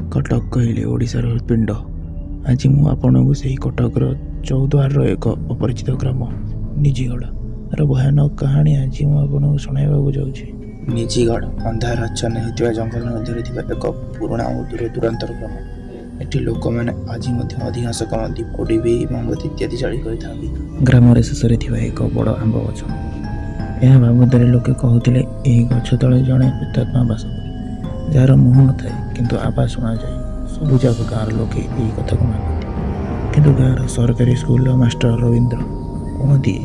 कटक कहले ओडिशार हृदपिंड। आज मु आपणको से कटकर चौद्वार एक अपरिचित ग्राम निजीगढ़ भयानक कहानी आज मुझे शुणाइबा जाऊँगी। निजीगढ़ अंधार आच्छन्न होता जंगल मध्य एक पुराणा और दूर दूरांतर ग्राम। एटी लोक मैंने आज अधिकांश कमती पोड़ी मोमबत्ती इत्यादि जाली कर ग्राम शेष एक बड़ आंब गछ। यह बाबद लोके कहते यही गछ तले जड़े प्रेतात्मा बास करे, जार मुह न थाए किंतु आवाज शुणा जाए। सबुजाक गाँव लोके यही कथा को मानती, किंतु गाँव सरकारी स्कूल मास्टर रवींद्र कहती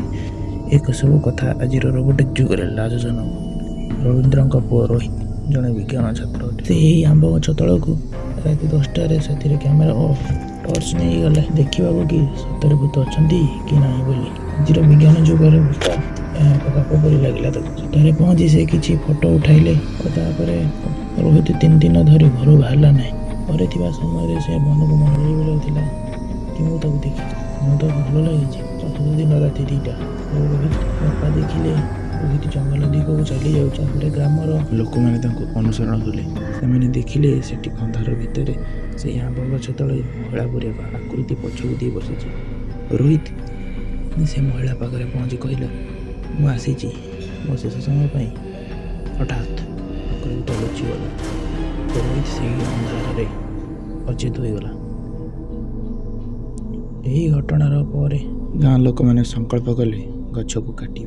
एक सब कथा आज रोबोटिक जुगे लाजजनक। रवींद्र पुओ रोहित जड़े विज्ञान छात्र से यही आंब गछ तल को रात 10टार से कैमेरा ऑफ टर्च नहीं गले देखा कि सतरे भूत अच्छा कि ना बोली। आज विज्ञान जुगर भूत पाप परी लगे। सेठारे पहुँची से किसी फोटो उठाइले। रोहित 3 दिन धरी घर बाहर ना। घरे समय से मन को मन बोलता कि मुझे देखी मुझे भल लगी। चतुर्थ दिन राति 2टा रोहित बापा देखिले रोहित जंगल दिग को चली जाऊे। ग्रामर लोक मैंने अनुसरण कले। से देखिले से अंधार भितर से आंब गछ तले महिला परी एक आकृति पछक दी बसी। रोहित से महिला पाखे पहुँची कहला मुझे मो शेष समय हठात आकृति लुचिगला। रोहित से अंधारे अचेत होगला। यही घटनार पर गाँव लोक मैंने संकल्प कले गछ को काटे,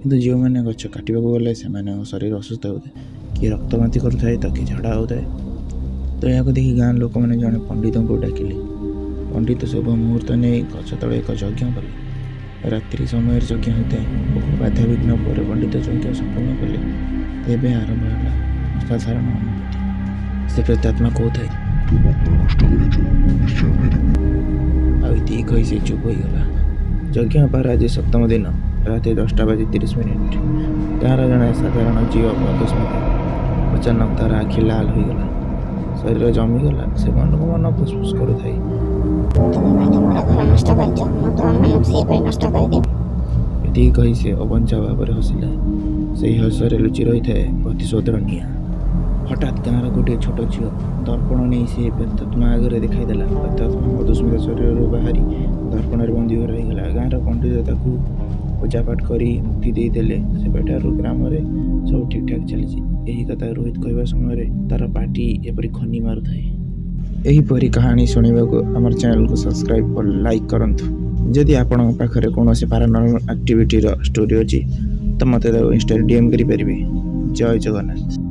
किंतु जो मैंने गछ काटा गले से शरीर असुस्थ होता है, किए रक्तबांति करुए तो किए झाड़ा होता है। तो यह देखिए गाँव लोक मैंने जड़े पंडित को डाकिले। पंडित शुभ मुहूर्त नहीं गछ तले एक यज्ञ कले। रात्रि समय यज्ञ होता है। बहु बाधा विघ्न पर पंडित यज्ञ संपूर्ण कले। तेबे आरंभ है असाधारण अनुभूति। से प्रेतात्मा कहता है आई कही से चुप होगला। यज्ञ पर आज 7म दिन रात 10:30 गाँव जड़े साधारण झील मधुस्मिता अचानक तार आखि लाल होगला, शरीर जमीगला। से मन को मन फुसफुस करुए ये कही से अबंचा भाव हसिला। से हसरे लुचि रही है प्रतिशोधर निआ। हठात गाँव गोटे छोट झील दर्पण नहीं से प्रेतात्मा आगे देखाईदेला। प्रेतात्मा मधुस्मिता शरीर बाहरी दर्पण बंदी हो रहीगला। गाँव पंडित पूजापाठ कर मुक्ति देदेले। से बेटार ग्राम में सब ठीक ठाक चली। यही कथा रोहित कहवा समय तार पार्टी एपरी खनी मारू थाए। यहीपरी कहानी शुणा को आम चैनल को सब्सक्राइब और लाइक करंतु। जदि आपण पाखरे कौन पैरानॉर्मल एक्टिविटी स्टोरी अच्छी तो मत इंस्टा डीएम करें। जय जगन्नाथ।